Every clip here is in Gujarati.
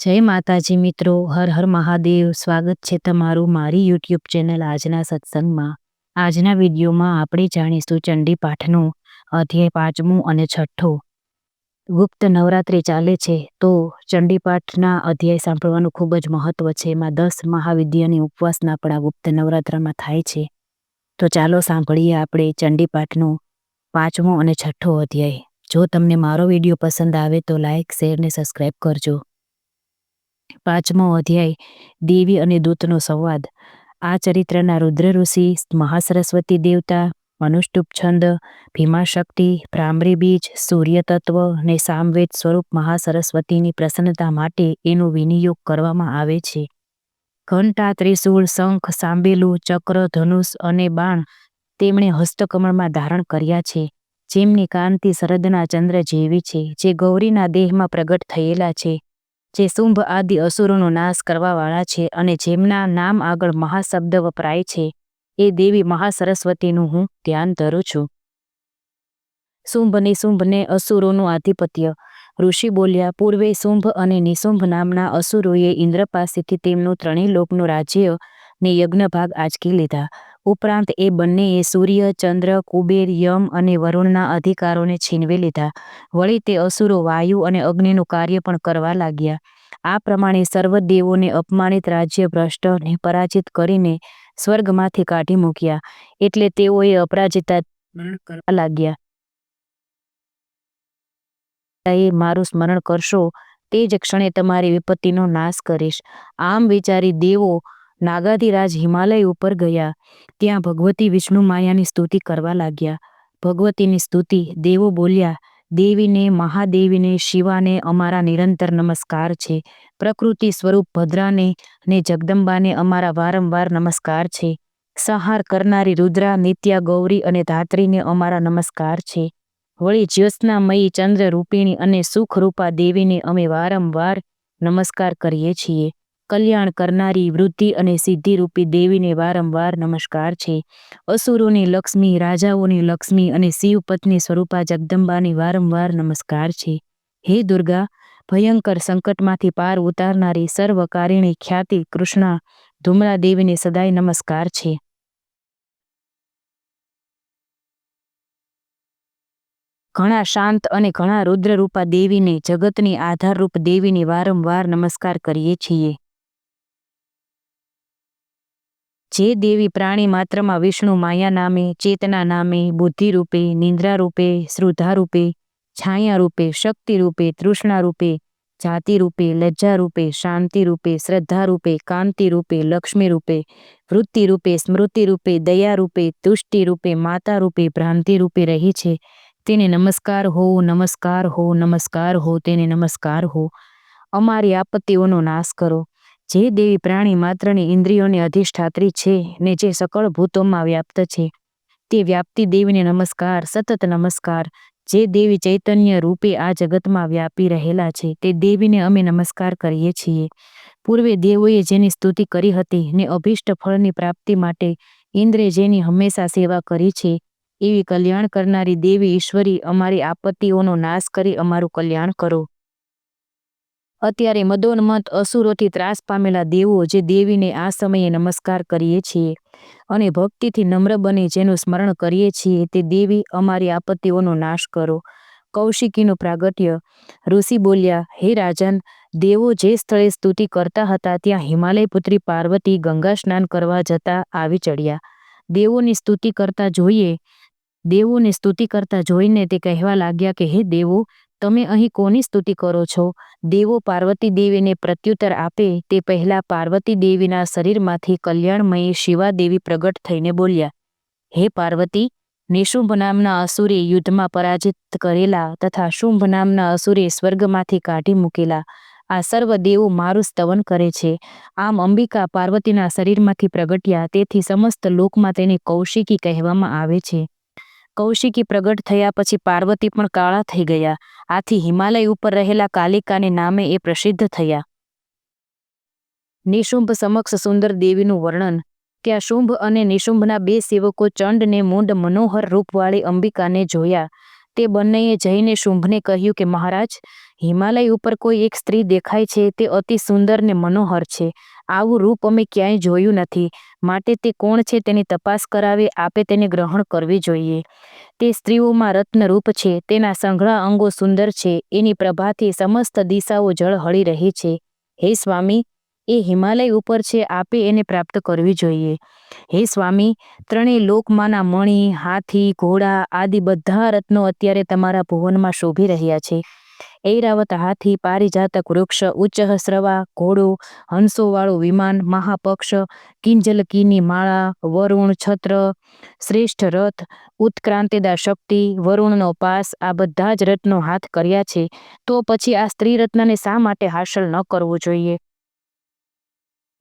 જય માતાજી મિત્રો, હર હર મહાદેવ. સ્વાગત છે તમારું મારી યુટ્યુબ ચેનલ આજના સત્સંગમાં. આજના વિડીયોમાં આપણે જાણીશું ચંડી પાઠનો અધ્યાય 5મો અને 6. ગુપ્ત નવરાત્રિ ચાલે છે તો ચંડી પાઠના અધ્યાય સાંભળવાનું ખૂબ જ મહત્વ છે. એમાં 10 મહાવિદ્યાની ઉપવાસના પણ આ ગુપ્ત નવરાત્રમાં થાય છે. તો ચાલો સાંભળીએ આપણે ચંડી પાઠનો 5મો અને 6 અધ્યાય. જો તમને મારો વિડીયો પસંદ આવે તો લાઈક, શેર ને સબસ્ક્રાઈબ કરજો. 5મો અધ્યાય દેવી અને દૂતનો સંવાદ. આ ચરિત્રના રુદ્ર ઋષિ, મહાસરસ્વતી દેવતા, મનુષ્ટુપ છંદ, ભીમાશક્તિ, ભ્રામરી બીજ, સૂર્ય તત્વ ને સામવેદ સ્વરૂપ મહાસરસ્વતીની પ્રસન્નતા માટે એનો વિનિયોગ કરવામાં આવે છે. ઘંટા, ત્રિશૂળ, શંખ, સાંબેલું, ચક્ર, ધનુષ અને બાણ તેમણે હસ્તકમળમાં ધારણ કર્યા છે. જેમની કાંતિ શરદના ચંદ્ર જેવી છે, જે ગૌરીના દેહમાં પ્રગટ થયેલા છે, જે શુંભ આદિ અસુરોનો નાશ કરવાવાળા છે અને જેમના નામ આગળ મહાશબ્દ વપરાય છે, એ દેવી મહાસરસ્વતીનું હું ધ્યાન ધરું છું. શુંભ નિશુંભ ને અસુરોનું આધિપત્ય. ઋષિ બોલ્યા, પૂર્વે શુંભ અને નિશુંભ નામના અસુરોએ ઇન્દ્ર પાસેથી તેમનું 3 લોકનું રાજ્ય ને યજ્ઞ ભાગ આંચકી લીધા. ઉપરાંત એ બંનેએ સૂર્ય, ચંદ્ર, કુબેર, યમ અને વરુણના અધિકારોને છીનવી લીધા. વળી તે અસુરો વાયુ અને અગ્નિનું કાર્ય પણ કરવા લાગ્યા. આ પ્રમાણે સર્વ દેવોને અપમાનિત, રાજ્ય ભ્રષ્ટ ને પરાજિત કરીને સ્વર્ગમાંથી કાઢી મૂક્યા. એટલે તેઓએ અપરાજિતા કરવા લાગ્યા. એ મારું સ્મરણ કરશો તે જ ક્ષણે તમારી વિપત્તિનો નાશ કરીશ. આમ વિચારી દેવો નાગાધિરાજ હિમાલય ઉપર ગયા. ત્યાં ભગવતી વિષ્ણુ માયાની સ્તુતિ કરવા લાગ્યા. ભગવતીની સ્તુતિ. દેવો બોલ્યા, દેવીને, મહાદેવીને, શિવાને અમારા નિરંતર નમસ્કાર છે. પ્રકૃતિ સ્વરૂપ ભદ્રાને ને જગદંબાને અમારા વારંવાર નમસ્કાર છે. સંહાર કરનારી રુદ્રા, નિત્યા, ગૌરી અને ધાત્રીને અમારા નમસ્કાર છે. વળી જ્યોત્સનામયી, ચંદ્ર રૂપિણી અને સુખરૂપા દેવીને અમે વારંવાર નમસ્કાર કરીએ છીએ. કલ્યાણ કરનારી, વૃદ્ધિ અને સિદ્ધિરૂપી દેવીને વારંવાર નમસ્કાર છે. અસુરોની લક્ષ્મી, રાજાઓની લક્ષ્મી અને શિવપત્ની સ્વરૂપા જગદંબાને વારંવાર નમસ્કાર છે. હે દુર્ગા, ભયંકર સંકટમાંથી પાર ઉતારનારી, સર્વકારિણી ખ્યાતિ કૃષ્ણા, ધુમ્રા દેવીને સદાય નમસ્કાર છે. ઘણા શાંત અને ઘણા રુદ્રરૂપા દેવીને, જગતની આધારરૂપ દેવીને વારંવાર નમસ્કાર કરીએ છીએ. જે દેવી પ્રાણી માત્રમાં વિષ્ણુ માયા નામે, ચેતના નામે, બુદ્ધિ રૂપે, નિંદ્રા રૂપે, શ્રુધા રૂપે, છાયા રૂપે, શક્તિ રૂપે, તૃષ્ણા રૂપે, જાતિ રૂપે, લજ્જા રૂપે, શાંતિ રૂપે, શ્રદ્ધા રૂપે, કાંતિ રૂપે, લક્ષ્મી રૂપે, વૃત્તિ રૂપે, સ્મૃતિ રૂપે, દયા રૂપે, તુષ્ટિ રૂપે, માતા રૂપે, ભ્રાંતિ રૂપે રહી છે, તેને નમસ્કાર હો, નમસ્કાર હો, નમસ્કાર હો, તેને નમસ્કાર હો. અમારી આપત્તિઓનો નાશ કરો. જે દેવી પ્રાણી માત્રની ઇન્દ્રિયોની અધિષ્ઠાત્રી છે ને જે સકળ ભૂતોમાં વ્યાપ્ત છે, તે વ્યાપ્તિ દેવીને નમસ્કાર, સતત નમસ્કાર. જે દેવી ચૈતન્ય રૂપે આ જગતમાં વ્યાપી રહેલા છે, તે દેવીને અમે નમસ્કાર કરીએ છીએ. પૂર્વે દેવોએ જેની સ્તુતિ કરી હતી ને અભિષ્ટ ફળની પ્રાપ્તિ માટે ઇન્દ્રે જેની હંમેશા સેવા કરી છે, એવી કલ્યાણ કરનારી દેવી ઈશ્વરી, અમારી આપત્તિઓનો નાશ કરી અમારું કલ્યાણ કરો. અત્યારે મદોન્મત્ત અસુરોથી ત્રાસ પામેલા દેવો જે દેવીને આ સમયે નમસ્કાર કરીએ છીએ અને ભક્તિથી નમ્ર બને જેનું સ્મરણ કરીએ છીએ, તે દેવી અમારી આપત્તિઓનો નાશ કરો. કૌશિકીનું પ્રાગટ્ય. ઋષિ બોલ્યા, હે રાજન, દેવો જે સ્થળે સ્તુતિ કરતા હતા ત્યાં હિમાલય પુત્રી પાર્વતી ગંગા સ્નાન કરવા જતા આવી ચડ્યા. દેવોની સ્તુતિ કરતા જોઈને તે કહેવા લાગ્યા કે હે દેવો, તમે અહીં કોની સ્તુતિ કરો છો? દેવો પાર્વતી દેવીને પ્રત્યુત્તર આપે તે પહેલા પાર્વતી દેવીના શરીરમાંથી કલ્યાણમયી શિવા દેવી પ્રગટ થઈને બોલ્યા, હે પાર્વતી, નિશુંભ નામના અસુરે યુદ્ધમાં પરાજિત કરેલા તથા શુંભ નામના અસુરે સ્વર્ગમાંથી કાઢી મૂકેલા આ સર્વ દેવો મારું સ્તવન કરે છે. આમ અંબિકા પાર્વતીના શરીરમાંથી પ્રગટ્યા, તેથી સમસ્ત લોકમાં તેને કૌશિકી કહેવામાં આવે છે. કૌશિકી પ્રગટ થયા પછી પાર્વતી પણ કાળા થઈ ગયા. આથી હિમાલય ઉપર રહેલા કાલિકાને નામે એ પ્રસિદ્ધ થયા. નિશુંભ સમક્ષ સુંદર દેવીનું વર્ણન. ત્યાં શુંભ અને નિશુંભના 2 સેવકો ચંડ ને મૂંડ મનોહર રૂપવાળી અંબિકાને જોયા. તે બંનેએ જઈને શુંભને કહ્યું કે મહારાજ, હિમાલય ઉપર કોઈ એક સ્ત્રી દેખાય છે. તે અતિ સુંદર ને મનોહર છે. આવું રૂપ અમે ક્યાંય જોયું નથી. માટે તે કોણ છે તેની તપાસ કરાવી આપે તેને ગ્રહણ કરવી જોઈએ. તે સ્ત્રીઓમાં રત્નરૂપ છે. તેના સંઘળા અંગો સુંદર છે. એની પ્રભાથી સમસ્ત દિશાઓ ઝળહળી રહી છે. હે સ્વામી, એ હિમાલય ઉપર છે. આપે એને પ્રાપ્ત કરવી જોઈએ. હે સ્વામી, ત્રણેય લોકમાંના મણી, હાથી, ઘોડા આદિ બધા રત્નો અત્યારે તમારા ભુવનમાં શોભી રહ્યા છે. ઐરાવત હાથી, પારિજાતક વૃક્ષ, ઉચ્ચસ્રવા ઘોડો, હંસોવાળું વિમાન, મહાપક્ષ, કિંજલકીની માળા, વરુણ છત્ર, શ્રેષ્ઠ રથ, ઉત્ક્રાંતિદા શક્તિ, વરુણનો પાસ, આ બધા જ રત્નો હાથ કર્યા છે. તો પછી આ સ્ત્રી રત્નને શા માટે હાંસલ ન કરવું જોઈએ?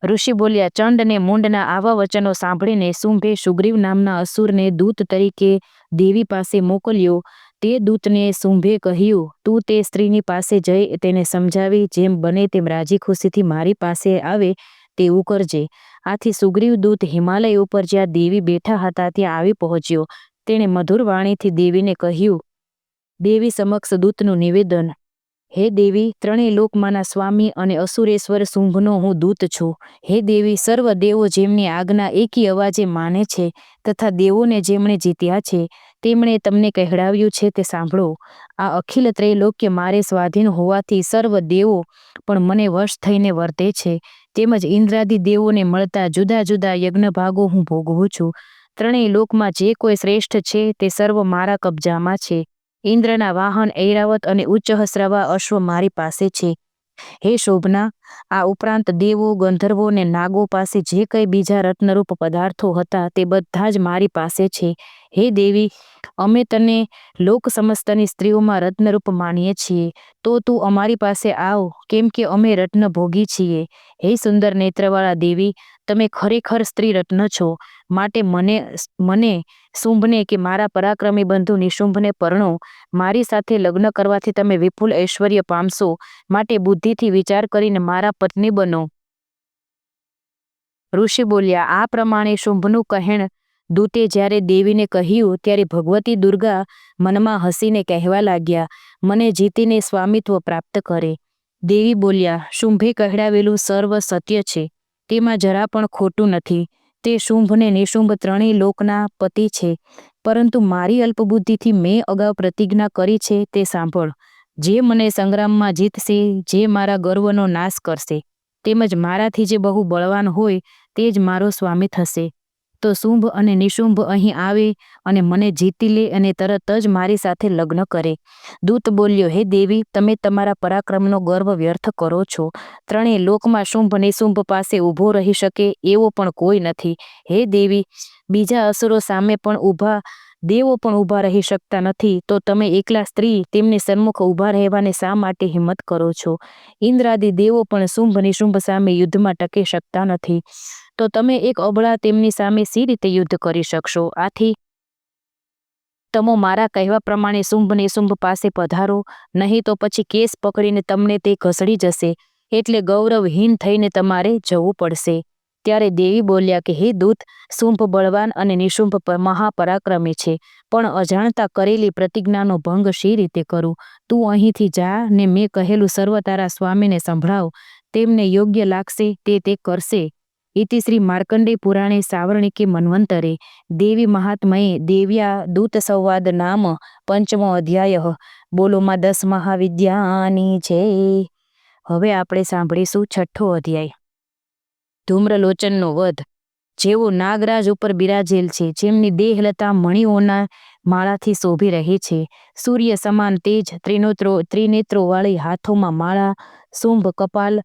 ઋષિ બોલ્યા, ચંડ ને મૂંડના આવા વચનો સાંભળીને શુંભે સુગ્રીવ નામના અસુરને દૂત તરીકે દેવી પાસે મોકલ્યો. તે દૂતને શુંભે કહ્યું, તું તે સ્ત્રીની પાસે જઈ તેને સમજાવી જેમ બને તેમ રાજી ખુશીથી મારી પાસે આવે તેવું કરજે. આથી સુગ્રીવ દૂત હિમાલય ઉપર જ્યાં દેવી બેઠા હતા ત્યાં આવી પહોંચ્યો. તેણે મધુર વાણીથી દેવીને કહ્યું, દેવી સમક્ષ દૂતનું નિવેદન. હે દેવી, ત્રણેય લોકમાંના સ્વામી અને અસુરેશ્વર શુંભનો હું દૂત છું. હે દેવી, સર્વ દેવો જેમની આજ્ઞા એકી અવાજે માને છે તથા દેવોને જેમણે જીત્યા છે તેમણે તમને કહેવડાવ્યું છે તે સાંભળો. આ અખિલ ત્રૈલોક્ય મારે સ્વાધીન હોવાથી સર્વ દેવો પણ મને વશ થઈને વર્તે છે. તેમજ ઇન્દ્રાદિ દેવોને મળતા જુદા જુદા યજ્ઞભાગો હું ભોગવું છું. ત્રણેય લોકમાં જે કોઈ શ્રેષ્ઠ છે તે સર્વ મારા કબજામાં છે. ઇન્દ્રના વાહન ઐરાવત અને ઉચ્ચસ્રવા અશ્વ મારી પાસે છે. હે શોભના, આ ઉપરાંત દેવો, ગંધર્વો ને નાગો પાસે જે કંઈ બીજા રત્નરૂપ પદાર્થો હતા તે બધા જ મારી પાસે છે. હે દેવી, અમે તને લોક સમસ્તની સ્ત્રીઓમાં રત્નરૂપ માનીએ છીએ. તો તું અમારી પાસે આવ, કેમ કે અમે રત્ન ભોગી છીએ. હે સુંદર નેત્રવાળા દેવી, તમે ખરેખર સ્ત્રી રત્ન છો. માટે મને શુંભને કે મારા પરાક્રમી બંધુ નિશુંભને પરણો. મારી સાથે લગ્ન કરવાથી તમે વિપુલ ઐશ્વર્ય પામશો. માટે બુદ્ધિથી વિચાર કરીને મારા પત્ની બનો. ઋષિ બોલ્યા, આ પ્રમાણે શુંભનું કહેણ દૂતે જ્યારે દેવીને કહ્યું ત્યારે ભગવતી દુર્ગા મનમાં હસીને કહેવા લાગ્યા, મને જીતીને સ્વામિત્વ પ્રાપ્ત કરે. દેવી બોલ્યા, શુંભે કહેડાવેલું સર્વ સત્ય છે. તેમાં જરા પણ ખોટું નથી. તે શુંભ ને નિશુંભ ત્રણેય લોકના પતિ છે. પરંતુ મારી અલ્પબુદ્ધિથી મેં અગાઉ પ્રતિજ્ઞા કરી છે તે સાંભળ. જે મને સંગ્રામમાં જીતશે, જે મારા ગર્વનો નાશ કરશે, તેમજ મારાથી જે બહુ બળવાન હોય તે જ મારો સ્વામી થશે. તો શુંભ અને નિશુંભ અહીં આવે અને મને જીતી લે અને તરત જ મારી સાથે લગ્ન કરે. દૂત બોલ્યો, હે દેવી, તમે તમારા પરાક્રમનો ગર્વ વ્યર્થ કરો છો. ત્રણેય લોકમાં શુંભ નિશુંભ પાસે ઊભો રહી શકે એવો પણ કોઈ નથી. હે દેવી, બીજા અસુરો સામે પણ દેવો પણ ઊભા રહી શકતા નથી. તો તમે એકલા સ્ત્રી તેમની સન્મુખ ઊભા રહેવાને શા માટે હિંમત કરો છો? ઇન્દ્રાદિ દેવો પણ શુંભ નિશુંભ સામે યુદ્ધમાં ટકી શકતા નથી. તો તમે એક અબળા તેમની સામે સી રીતે યુદ્ધ કરી શકશો? આથી તમો મારા કહેવા પ્રમાણે શુંભ નિશુંભ પાસે પધારો, નહીં તો પછી કેસ પકડીને તમને તે ઘસડી જશે. એટલે ગૌરવહીન થઈને તમારે જવું પડશે. ત્યારે દેવી બોલ્યા કે હે દૂત, શુંભ બળવાન અને નિશુંભ મહાપરાક્રમી છે, પણ અજાણતા કરેલી પ્રતિજ્ઞાનો ભંગ શી રીતે કરું? તું અહીંથી જા ને મેં કહેલું સર્વ તારા સ્વામીને સંભળાવ. તેમને યોગ્ય લાગશે તે કરશે. ઇતિ શ્રી માર્કંડેય પુરાણે સાવર્ણિકે મન્વંતરે દેવી મહાત્મયે દેવ્યા દૂત સંવાદ નામ પંચમો અધ્યાય. બોલો માં 10 મહાવિદ્યાની છે. હવે આપણે સાંભળીશું 6ઠ્ઠો અધ્યાય. ધૂમ્રલોચનનો વધ. જેઓ નાગરાજ ઉપર બિરાજેલ છે, જેમની દેહલતા મણિઓના માળાથી શોભી રહી છે, સૂર્ય સમાન તેજ, ત્રિનેત્રોવાળી, હાથોમાં માળા, શુંભ કપાલ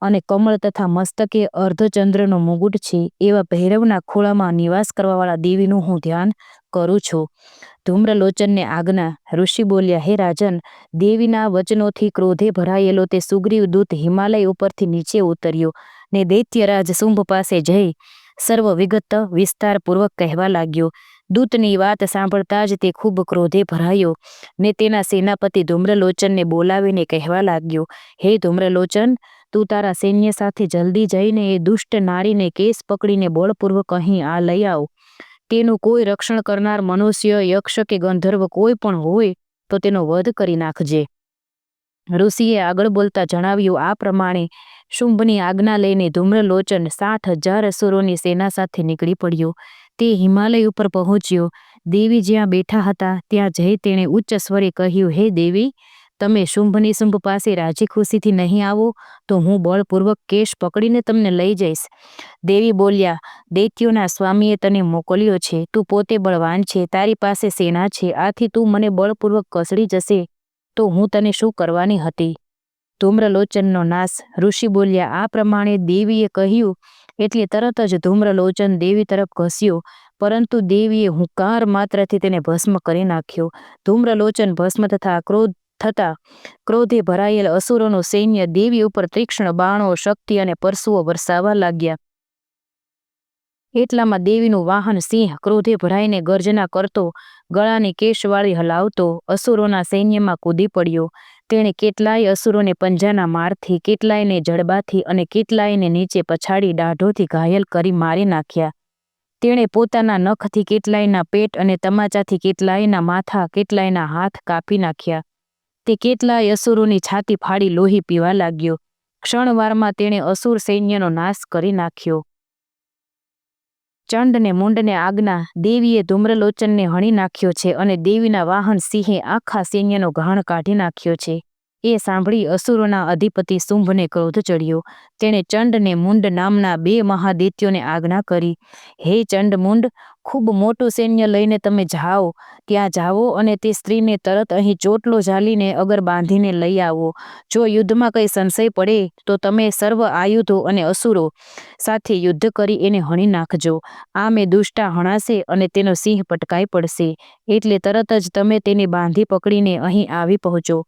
અને કમળ તથા મસ્તકે અર્ધચંદ્રનો મુગુટ છે, એવા ભૈરવના ખોળામાં નિવાસ કરવાવાળા દેવીનું હું ધ્યાન કરું છું. ધૂમ્રલોચનને આજ્ઞા. ઋષિ બોલ્યા, હે રાજન, દેવીના વચનોથી ક્રોધે ભરાયેલો તે સુગ્રીવ દૂત હિમાલય ઉપરથી નીચે ઉતર્યો ને દૈત્યરાજ શુંભ પાસે જઈ સર્વ વિગત વિસ્તારપૂર્વક કહેવા લાગ્યો. દૂતની વાત સાંભળતા જ તે ખૂબ ક્રોધે ભરાયો ને તેના સેનાપતિ ધૂમ્રલોચનને બોલાવીને કહેવા લાગ્યો, હે ધૂમ્રલોચન, તું તારા સૈન્ય સાથે જલ્દી જઈને એ દુષ્ટ નારીને કેસ પકડીને બળપૂર્વક અહીં આ લઈ આવ. તેનું કોઈ રક્ષણ કરનાર મનુષ્ય, યક્ષ કે ગંધર્વ કોઈ પણ હોય તો તેનો વધ કરી નાખજે. ઋષિએ આગળ બોલતા જણાવ્યું, આ પ્રમાણે શુંભની આજ્ઞા લઈને ધૂમ્રલોચન 60,000 અસુરોની સેના સાથે નીકળી પડ્યો. તે હિમાલય ઉપર પહોંચ્યો. દેવી જ્યાં બેઠા હતા ત્યાં જઈ તેણે ઉચ્ચ સ્વરે કહ્યું, હે દેવી, તમે શુંભની શુંભ પાસે રાજી ખુશીથી નહીં આવો તો હું બળપૂર્વક કેશ પકડીને તમને લઈ જઈશ. દેવી બોલ્યા, દૈત્યોના સ્વામીએ તને મોકલ્યો છે, તું પોતે બળવાન છે, તારી પાસે સેના છે, આથી તું મને બળપૂર્વક કસડી જશે તો હું તને શું કરવાની હતી? ધૂમ્રલોચનનો નાશ. ઋષિ બોલ્યા, આ પ્રમાણે દેવીએ કહ્યું એટલે તરત જ ધૂમ્રલોચન દેવી તરફ ઘસ્યો, પરંતુ દેવીએ હુંકાર માત્રથી તેને ભસ્મ કરી નાખ્યો. ધૂમ્રલોચન ભસ્મ થતા ક્રોધે ભરાયેલ અસુરોનું સૈન્ય દેવી ઉપર તીક્ષ્ણ બાણો, શક્તિ અને પરશુઓ વરસાવવા લાગ્યા. એટલામાં દેવીનું વાહન સિંહ ક્રોધે ભરાઈને ગર્જના કરતો, ગળાની કેશવાળી હલાવતો અસુરોના સૈન્યમાં કૂદી પડ્યો. તેણે કેટલાય અસુરોને પંજાના મારથી, કેટલાયને જડબાથી અને કેટલાયને નીચે પછાડી દાઢોથી ઘાયલ કરી મારી નાખ્યા. તેણે પોતાના નખથી કેટલાયના પેટ અને તમાચાથી કેટલાયના માથા, કેટલાયના હાથ કાપી નાખ્યા. તે કેટલાય અસુરોની છાતી ફાડી લોહી પીવા લાગ્યો. ક્ષણવારમાં તેણે અસુર સૈન્યનો નાશ કરી નાખ્યો. ચંડ ને મુંડને આજ્ઞા. દેવીએ ધૂમ્રલોચનને હણી નાખ્યો છે અને દેવીના વાહન સિંહે આખા સૈન્યનો ઘાણ કાઢી નાખ્યો છે. એ સાંભળી અસુરોના અધિપતિ શુંભને ક્રોધ ચડ્યો. તેણે ચંડ ને મુંડ નામના 2 મહાદૈત્યોને આજ્ઞા કરી, હે ચંડ મુંડ, ખૂબ મોટું સૈન્ય લઈને તમે જાઓ. ત્યાં જાઓ અને તે સ્ત્રીને તરત અહીં ચોટલો ઝાલીને અગર બાંધીને લઈ આવો. જો યુદ્ધમાં કંઈ સંશય પડે તો તમે સર્વ આયુધો અને અસુરો સાથે યુદ્ધ કરી એને હણી નાખજો. આમ એ દુષ્ટા હણાશે અને તેનો સિંહ પટકાઈ પડશે, એટલે તરત જ તમે તેને બાંધી પકડીને અહીં આવી પહોંચો.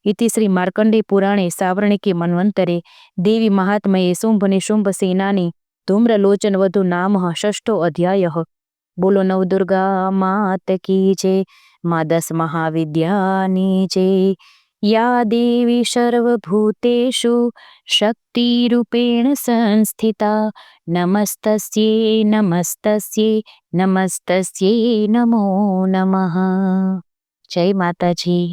ઇતિ શ્રી માર્કંડેય પુરાણે સાવર્ણિકે મન્વંતરે દેવી મહાત્મયે શુંભ નિશુંભ સેનાની ધૂમ્રલોચન વધુ નામઃ 6ઠો અધ્યાયઃ. બોલો નવદુર્ગા માત કી જય. મા 10 મહાવિદ્યાની જય. યા દેવી સર્વભૂતેષુ શક્તિરૂપેણ સંસ્થિતા નમસ્તસ્યૈ નમસ્તસ્યૈ નમસ્તસ્યૈ નમો નમઃ. જય માતાજી.